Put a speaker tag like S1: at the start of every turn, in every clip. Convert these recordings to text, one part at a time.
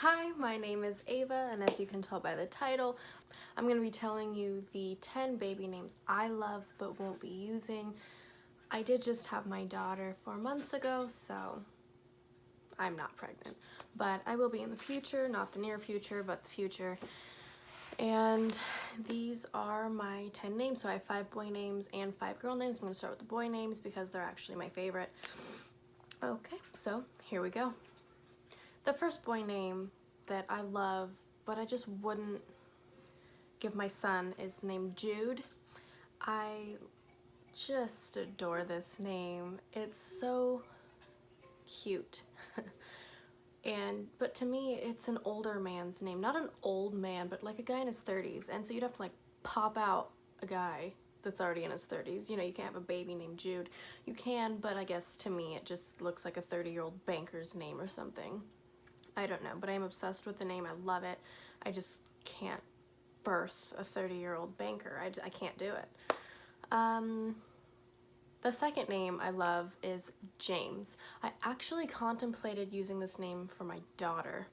S1: Hi, my name is Ava, and as you can tell by the title, I'm going to be telling you the 10 baby names I love but won't be using. I did just have my daughter 4 months ago, so I'm not pregnant. But I will be in the future, not the near future, but the future. And these are my 10 names. So I have 5 boy names and 5 girl names. I'm going to start with the boy names because they're actually my favorite. Okay, so here we go. The first boy name that I love, but I just wouldn't give my son, is named Jude. I just adore this name. It's so cute. But to me, it's an older man's name. Not an old man, but like a guy in his 30s. And so you'd have to like pop out a guy that's already in his 30s. You know, you can't have a baby named Jude. You can, but I guess to me it just looks like a 30-year-old banker's name or something. I don't know, but I'm obsessed with the name. I love it. I just can't birth a 30-year-old banker. I can't do it. The second name I love is James. I actually contemplated using this name for my daughter,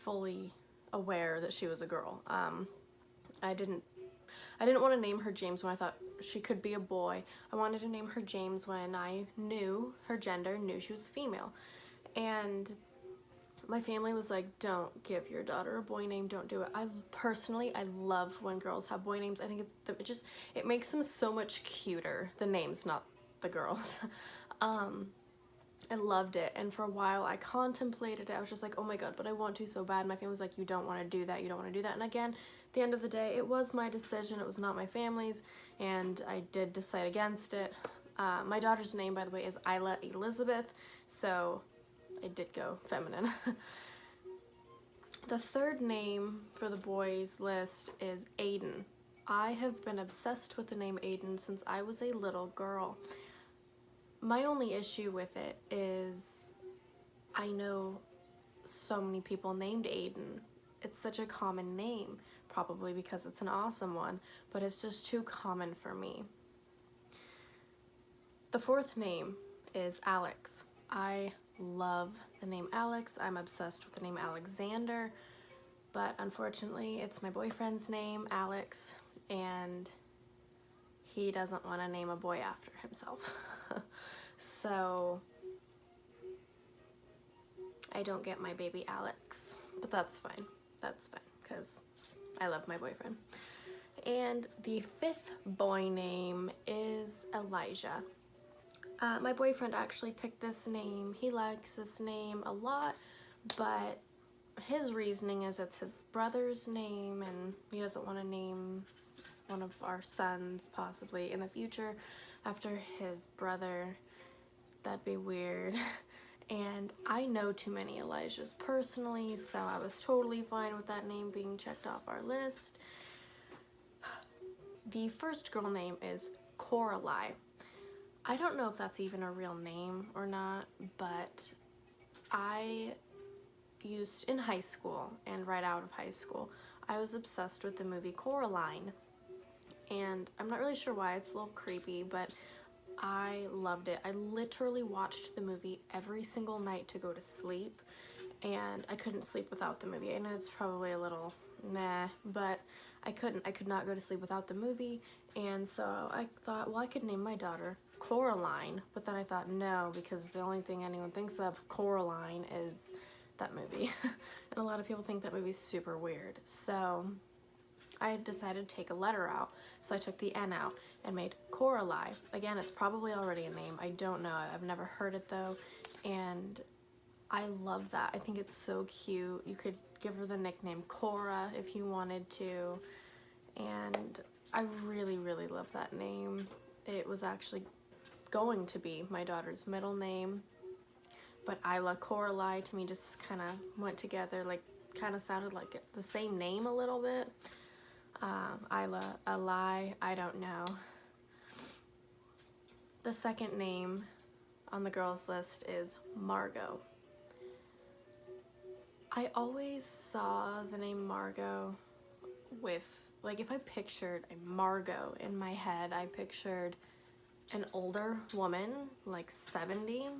S1: fully aware that she was a girl. I didn't want to name her James when I thought she could be a boy. I wanted to name her James when I knew her gender, knew she was female. And my family was like, don't give your daughter a boy name, don't do it. I love when girls have boy names. I think it makes them so much cuter, the names, not the girls. I loved it, and for a while I contemplated it. I was just like, oh my god, but I want to so bad. My family was like, you don't want to do that, you don't want to do that. And again, at the end of the day, it was my decision, it was not my family's, and I did decide against it. My daughter's name, by the way, is Isla Elizabeth, so I did go feminine. The third name for the boys list is Aiden. I have been obsessed with the name Aiden since I was a little girl. My only issue with it is I know so many people named Aiden. It's such a common name, probably because it's an awesome one, but it's just too common for me. The fourth name is Alex. I love the name Alex. I'm obsessed with the name Alexander, but unfortunately it's my boyfriend's name, Alex, and he doesn't want to name a boy after himself. So I don't get my baby Alex, but that's fine. That's fine, because I love my boyfriend. And the fifth boy name is Elijah. My boyfriend actually picked this name. He likes this name a lot, but his reasoning is it's his brother's name and he doesn't want to name one of our sons possibly in the future after his brother. That'd be weird. And I know too many Elijahs personally, so I was totally fine with that name being checked off our list. The first girl name is Coralie. I don't know if that's even a real name or not, but I used in high school and right out of high school, I was obsessed with the movie Coraline. And I'm not really sure why, it's a little creepy, but I loved it. I literally watched the movie every single night to go to sleep, and I couldn't sleep without the movie. I know it's probably a little meh, but I could not go to sleep without the movie, and so I thought, well, I could name my daughter Coraline, but then I thought, no, because the only thing anyone thinks of Coraline is that movie, and a lot of people think that movie's super weird, so I decided to take a letter out, so I took the N out and made Coralie. Again, it's probably already a name, I don't know, I've never heard it though, and I love that. I think it's so cute. You could give her the nickname Cora if you wanted to, and I really, really love that name. It was actually going to be my daughter's middle name, but Isla Coralie to me just kind of went together, like kind of sounded like the same name a little bit. Isla, Eli, I don't know. The second name on the girls list is Margot. I always saw the name Margot with, like, if I pictured a Margot in my head, I pictured an older woman, like 70,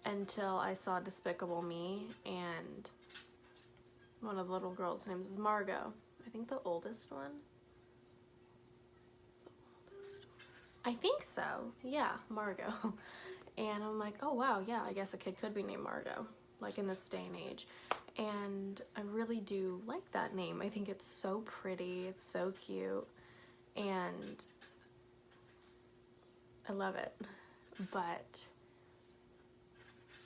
S1: until I saw Despicable Me, and One of the little girls' names is Margot. I think the oldest one. I think so. Yeah, Margot. And I'm like, oh wow, yeah, I guess a kid could be named Margot, like in this day and age. And I really do like that name. I think it's so pretty, it's so cute, and I love it. But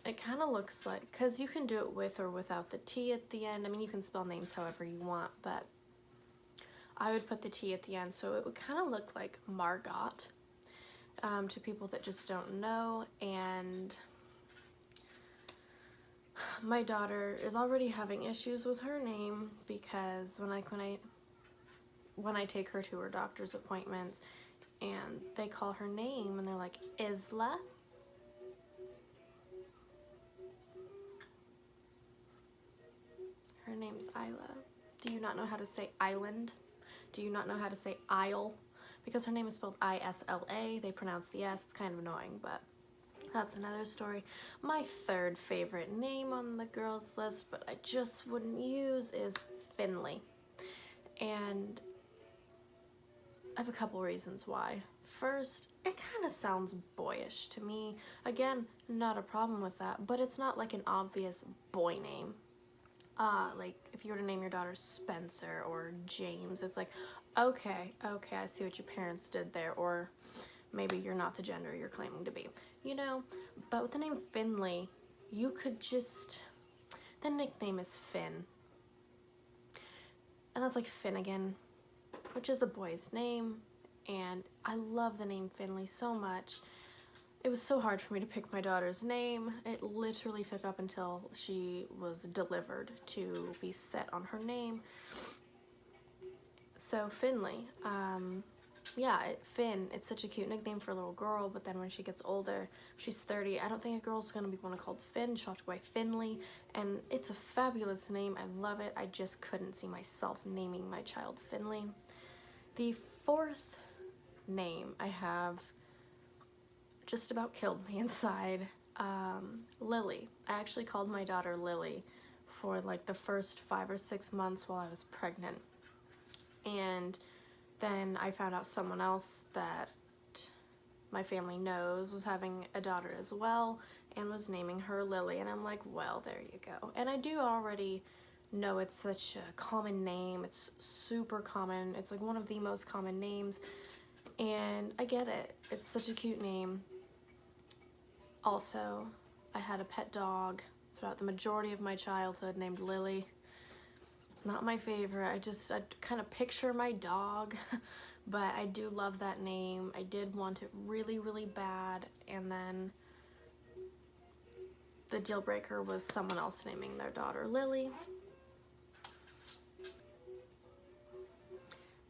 S1: it kind of looks like, because you can do it with or without the T at the end. I mean, you can spell names however you want, but I would put the T at the end, so it would kind of look like Margot to people that just don't know. And my daughter is already having issues with her name because when I take her to her doctor's appointments and they call her name and they're like, Isla. Her name's Isla. Do you not know how to say island? Do you not know how to say Isle? Because her name is spelled I-S-L-A. They pronounce the S. It's kind of annoying, but that's another story. My third favorite name on the girls list, but I just wouldn't use, is Finley. And I have a couple reasons why. First, it kind of sounds boyish to me. Again, not a problem with that, but it's not like an obvious boy name. Like if you were to name your daughter Spencer or James, it's like, okay, I see what your parents did there, or maybe you're not the gender you're claiming to be, you know? But with the name Finley, you could just, the nickname is Finn. And that's like Finnegan, which is the boy's name, and I love the name Finley so much. It was so hard for me to pick my daughter's name. It literally took up until she was delivered to be set on her name. So Finley, yeah, Finn, it's such a cute nickname for a little girl, but then when she gets older, she's 30, I don't think a girl's gonna be one called Finn. She'll have to go by Finley, and it's a fabulous name. I love it. I just couldn't see myself naming my child Finley. The fourth name I have just about killed me inside. Lily. I actually called my daughter Lily for like the first 5 or 6 months while I was pregnant. And then I found out someone else that my family knows was having a daughter as well and was naming her Lily. And I'm like, well, there you go. And I do already know it's such a common name. It's super common. It's like one of the most common names. And I get it. It's such a cute name. Also, I had a pet dog throughout the majority of my childhood named Lily. Not my favorite. I kind of picture my dog, but I do love that name. I did want it really, really bad, and then the deal breaker was someone else naming their daughter Lily.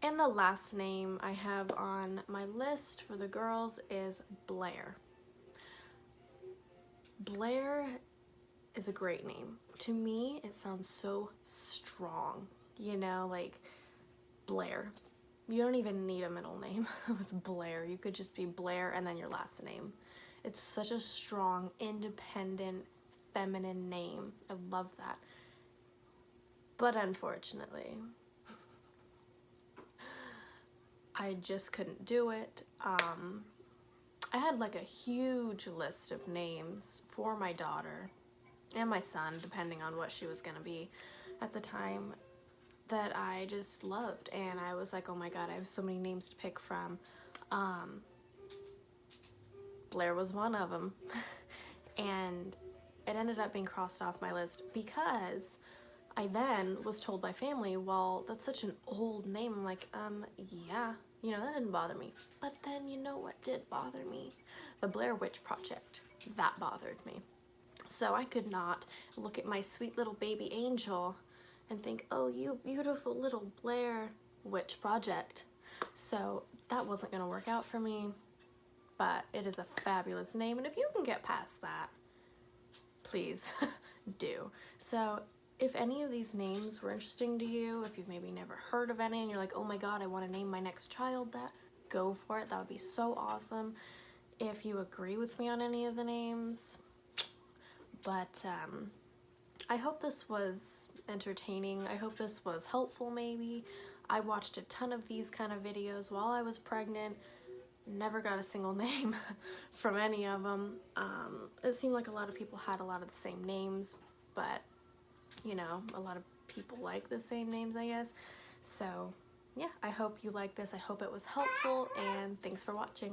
S1: And the last name I have on my list for the girls is Blair. Blair is a great name. To me, it sounds so strong, you know, like Blair. You don't even need a middle name with Blair. You could just be Blair and then your last name. It's such a strong, independent, feminine name. I love that. But unfortunately, I just couldn't do it. I had like a huge list of names for my daughter and my son, depending on what she was gonna be at the time, that I just loved. And I was like, oh my God, I have so many names to pick from. Blair was one of them. And it ended up being crossed off my list because I then was told by family, well, that's such an old name. I'm like, yeah, you know, that didn't bother me. But then you know what did bother me? The Blair Witch Project. That bothered me. So I could not look at my sweet little baby angel and think, oh, you beautiful little Blair Witch Project. So that wasn't gonna work out for me, but it is a fabulous name. And if you can get past that, please do. So if any of these names were interesting to you, if you've maybe never heard of any and you're like, oh my God, I want to name my next child that, go for it. That would be so awesome. If you agree with me on any of the names. But I hope this was entertaining. I hope this was helpful maybe. I watched a ton of these kind of videos while I was pregnant. Never got a single name from any of them. It seemed like a lot of people had a lot of the same names, but you know, a lot of people like the same names, I guess. So yeah, I hope you like this. I hope it was helpful, and thanks for watching.